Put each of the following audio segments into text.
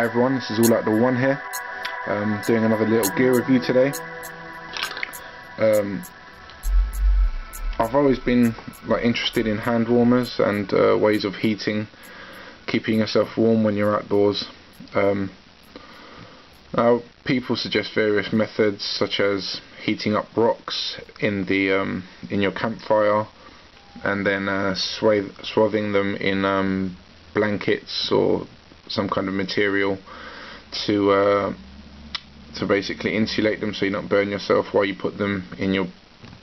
Hi everyone, this is All Out the One here. Doing another little gear review today. I've always been interested in hand warmers and ways of keeping yourself warm when you're outdoors. Now people suggest various methods such as heating up rocks in your campfire and then swathing them in blankets or some kind of material to basically insulate them so you don't burn yourself while you put them in your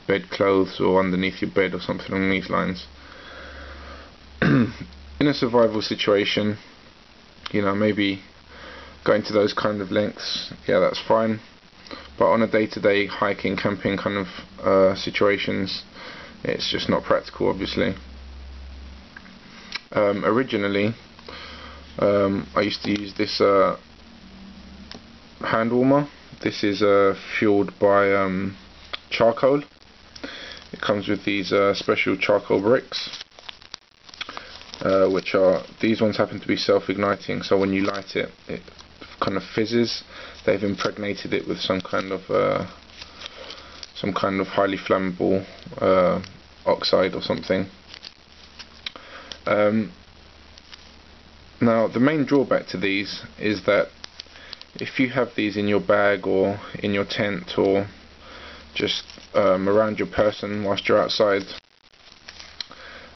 bedclothes or underneath your bed or something along these lines. In a survival situation, maybe going to those kind of lengths, yeah, that's fine, but on a day-to-day hiking, camping kind of situations, it's just not practical, obviously. Originally I used to use this hand warmer. This is fueled by charcoal. It comes with these special charcoal bricks, these ones happen to be self-igniting, so when you light it, it kind of fizzes. They've impregnated it with some kind of highly flammable oxide or something. Now the main drawback to these is that if you have these in your bag or in your tent or just around your person whilst you're outside,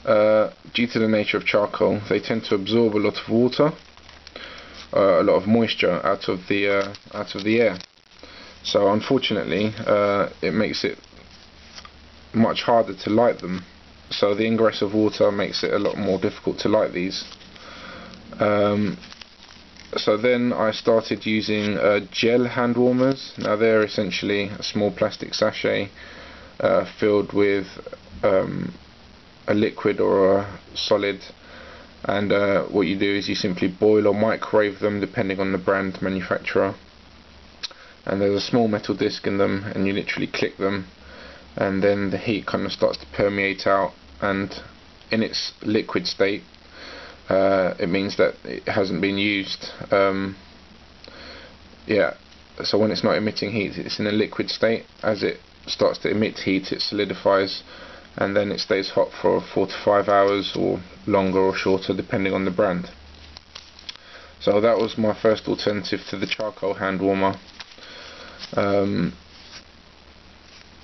due to the nature of charcoal, they tend to absorb a lot of water, a lot of moisture out of the air. So unfortunately, it makes it much harder to light them. So the ingress of water makes it a lot more difficult to light these. So then I started using gel hand warmers. Now they're essentially a small plastic sachet filled with a liquid or a solid, and what you do is you simply boil or microwave them depending on the brand manufacturer, and there's a small metal disc in them and you literally click them, and then the heat kind of starts to permeate out, and in its liquid state it means that it hasn't been used. Yeah, so when it's not emitting heat, it's in a liquid state. As it starts to emit heat, it solidifies, and then it stays hot for 4 to 5 hours or longer or shorter depending on the brand. So that was my first alternative to the charcoal hand warmer.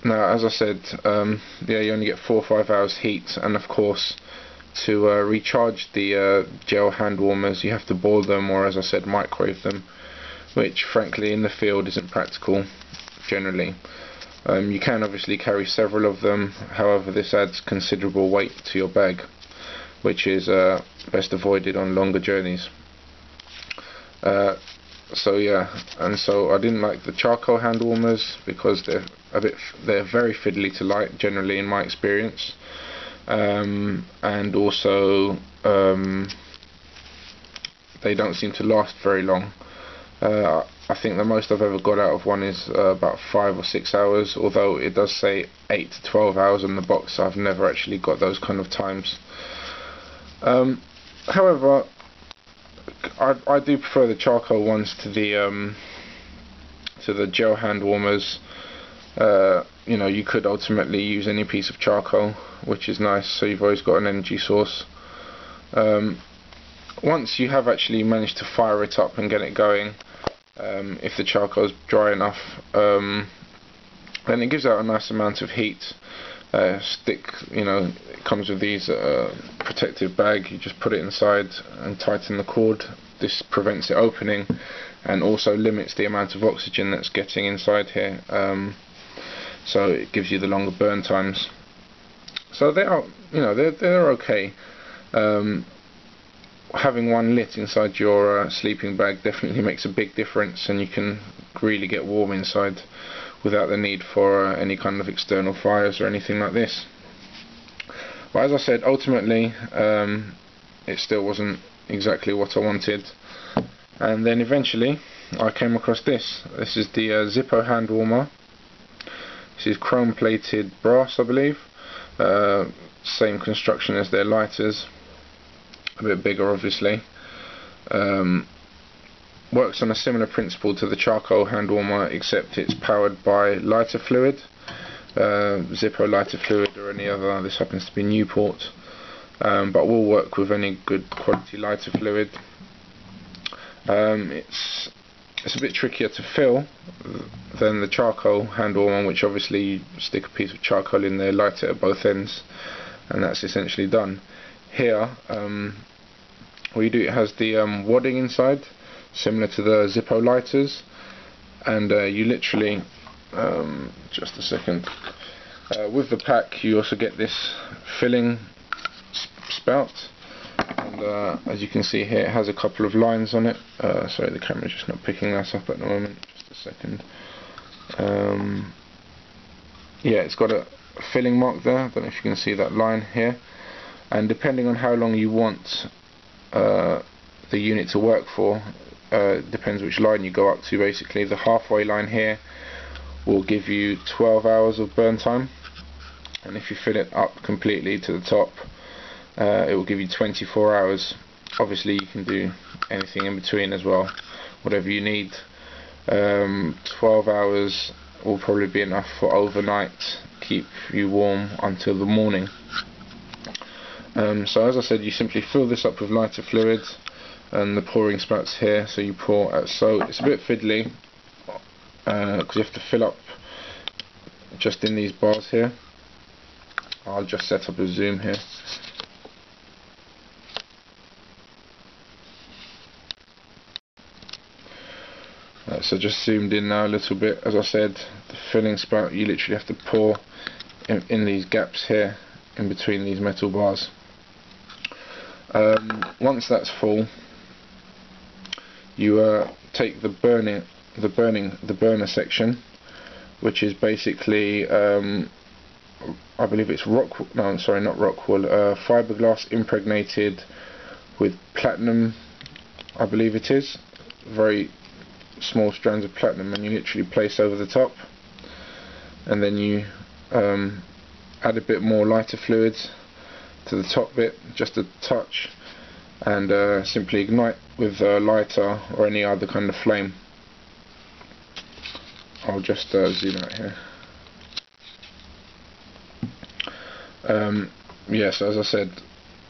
Now as I said, yeah, you only get 4 or 5 hours heat, and of course to recharge the gel hand warmers you have to boil them, or as I said, microwave them, which frankly in the field isn't practical generally. You can obviously carry several of them, however this adds considerable weight to your bag, which is best avoided on longer journeys. So yeah, and so I didn't like the charcoal hand warmers because they're very fiddly to light generally in my experience. And also they don't seem to last very long. I think the most I've ever got out of one is about 5 or 6 hours, although it does say 8 to 12 hours on the box, so I've never actually got those kind of times. However, I do prefer the charcoal ones to the gel hand warmers. You could ultimately use any piece of charcoal, which is nice, so you've always got an energy source. Once you have actually managed to fire it up and get it going, if the charcoal is dry enough, then it gives out a nice amount of heat. It comes with these protective bag. You just put it inside and tighten the cord. This prevents it opening and also limits the amount of oxygen that's getting inside here. So it gives you the longer burn times. So they are, they're okay. Having one lit inside your sleeping bag definitely makes a big difference, and you can really get warm inside without the need for any kind of external fires or anything like this. But as I said, ultimately it still wasn't exactly what I wanted, and then eventually I came across this. This is the Zippo hand warmer. This is chrome plated brass, I believe. Same construction as their lighters, a bit bigger obviously. works on a similar principle to the charcoal hand warmer, except it's powered by lighter fluid, Zippo lighter fluid or any other. This happens to be Newport, but will work with any good quality lighter fluid. It's a bit trickier to fill than the charcoal hand warmer, which obviously you stick a piece of charcoal in there, light it at both ends, and that's essentially done. Here, what you do, it has the wadding inside, similar to the Zippo lighters, and you literally, just a second, with the pack you also get this filling spout, and as you can see here, it has a couple of lines on it. Sorry, the camera's just not picking that up at the moment, just a second. Yeah, it's got a filling mark there, I don't know if you can see that line here, and depending on how long you want the unit to work for, depends which line you go up to. Basically, the halfway line here will give you 12 hours of burn time, and if you fill it up completely to the top, it will give you 24 hours. Obviously you can do anything in between as well, whatever you need. 12 hours will probably be enough for overnight, keep you warm until the morning. So as I said, you simply fill this up with lighter fluid, and the pouring spout's here, so you pour. So it's a bit fiddly because you have to fill up just in these bars here. I'll just set up a zoom here. So just zoomed in now a little bit. As I said, the filling spout, you literally have to pour in these gaps here in between these metal bars. Once that's full, you take the burner section, which is basically I believe it's fiberglass impregnated with platinum, I believe it is, very small strands of platinum, and you literally place over the top, and then you add a bit more lighter fluids to the top bit, just a touch, and simply ignite with a lighter or any other kind of flame. I'll just zoom out here. Yeah, so as I said,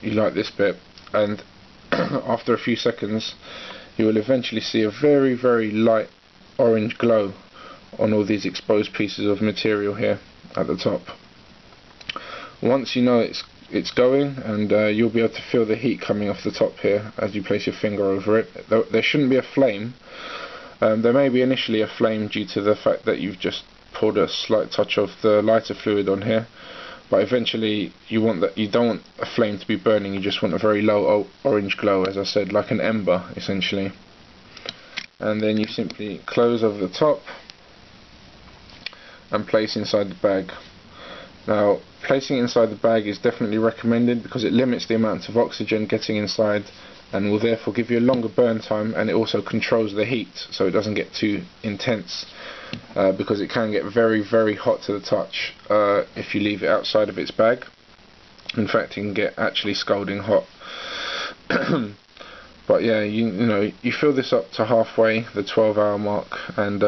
you light this bit, and after a few seconds you will eventually see a very, very light orange glow on all these exposed pieces of material here at the top. Once you know it's going, and you'll be able to feel the heat coming off the top here as you place your finger over it. There shouldn't be a flame. There may be initially a flame due to the fact that you've just poured a slight touch of the lighter fluid on here, but eventually you don't want a flame to be burning. You just want a very low orange glow, as I said, like an ember essentially. And then you simply close over the top and place inside the bag. Now, placing it inside the bag is definitely recommended because it limits the amount of oxygen getting inside and will therefore give you a longer burn time, and it also controls the heat so it doesn't get too intense, because it can get very, very hot to the touch if you leave it outside of its bag. In fact, it can get actually scalding hot. But yeah, you fill this up to halfway, the 12-hour mark, and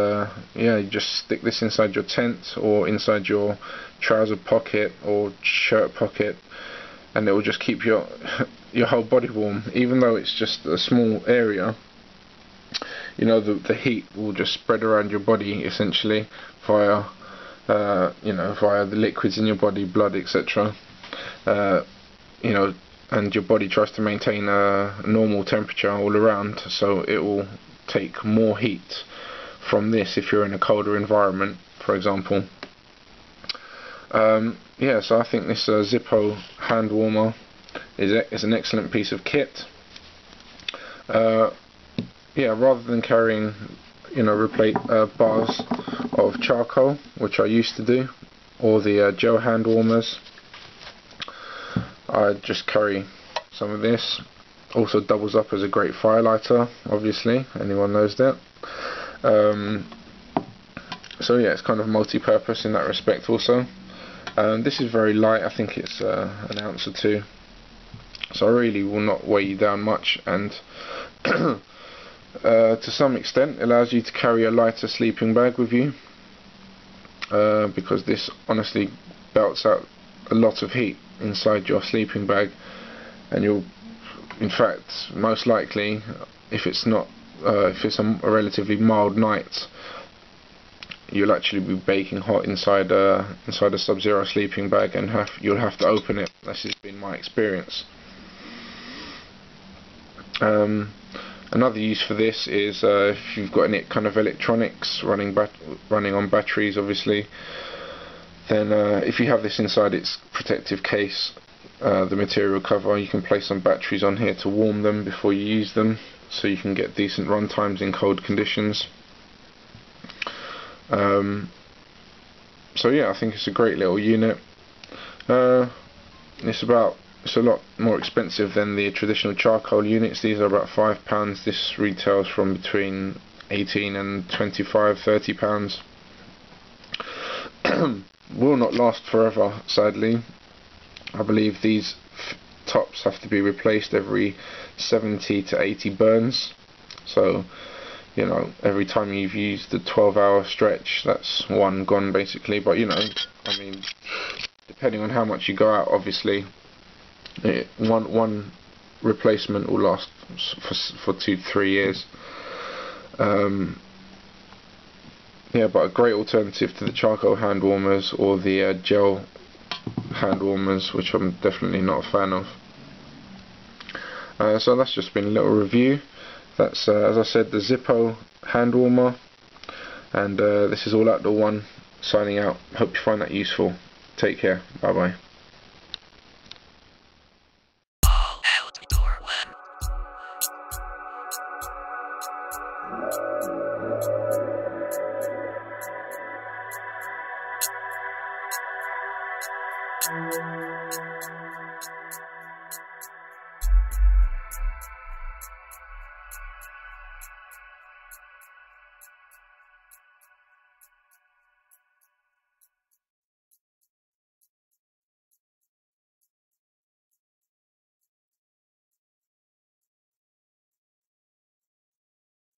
yeah, you just stick this inside your tent or inside your trouser pocket or shirt pocket, and it will just keep your whole body warm. Even though it's just a small area, the heat will just spread around your body essentially via via the liquids in your body, blood, etc. And your body tries to maintain a normal temperature all around, so it will take more heat from this if you're in a colder environment, for example. Yeah, so I think this Zippo hand warmer is an excellent piece of kit. Yeah, rather than carrying bars of charcoal, which I used to do, or the gel hand warmers, I just carry some of this. Also doubles up as a great fire lighter, obviously, anyone knows that. So yeah, it's kind of multi-purpose in that respect also. This is very light, I think it's an ounce or two, so I really will not weigh you down much, and To some extent, it allows you to carry a lighter sleeping bag with you, because this honestly belts out a lot of heat inside your sleeping bag, and you'll, in fact, most likely, if it's not, if it's a relatively mild night, you'll actually be baking hot inside a sub-zero sleeping bag, and you'll have to open it. This has been my experience. Another use for this is if you've got any kind of electronics running on batteries, obviously, then if you have this inside its protective case, the material cover, you can place some batteries on here to warm them before you use them, so you can get decent run times in cold conditions. So yeah, I think it's a great little unit. It's a lot more expensive than the traditional charcoal units. These are about £5. This retails from between 18 and 25, £30. Will not last forever, sadly. I believe these tops have to be replaced every 70 to 80 burns. So, you know, every time you've used a 12-hour stretch, that's one gone basically. But you know, I mean, depending on how much you go out, obviously, one replacement will last for 2 to 3 years. Yeah, but a great alternative to the charcoal hand warmers or the gel hand warmers, which I'm definitely not a fan of. So that's just been a little review. That's as I said, the Zippo hand warmer, and this is All Outdoor One signing out. Hope you find that useful. Take care. Bye bye.